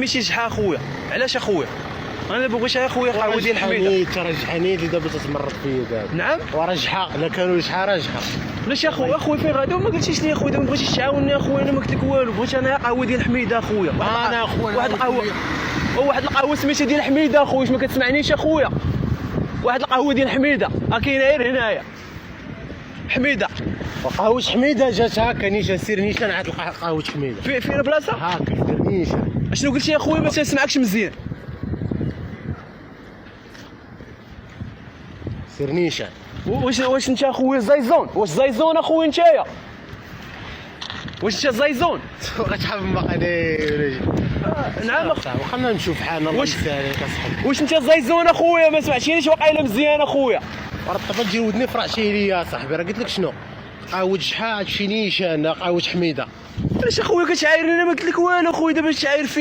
ماشي شحال اخويا، علاش اخويا؟ انا دابا بغيت اخويا قهوه ديال حميده. ترجحني اللي دابا تتمرد فيا دابا. نعم ورجحها الا كانوا شحال رجحها. علاش اخويا؟ اخويا فين غادي؟ وما قلتيش لي اخويا، ما بغيتيش تعاوني اخويا، انا ما قلت لك والو، بغيت انا قهوه ديال حميده اخويا. انا اخويا واحد القهوه، واحد القهوه سميتها ديال حميده اخويا، واش ما كتسمعنيش اخويا؟ واحد القهوه ديال حميده كاينه غير هنايا حميده. وقهوة حميده جات هكا نيشان، سير نيشان عاد تلقى قهوة حميده فين بلاصه؟ هاكا سير نيشان. اشنو قلتي اخويا؟ ما تسمعكش مزيان. سير نيشان. واش انت اخويا زايزون؟ واش زايزون اخويا نتايا؟ واش انت زايزون؟ غتحب باقي داير. نعم وخلنا نشوف حالنا. الله يسهل كصحاب. واش انت زايزون اخويا؟ ما سمعتينيش واقيلا مزيان اخويا. راه تجي ودني فرعتي ليا صاحبي، راه قلت لك شنو قهوة شحال شي نيشان قهوة حميده. علاش اخويا كتعايرني؟ انا ما قلت لك والو اخويا، دابا تشعاير فيا.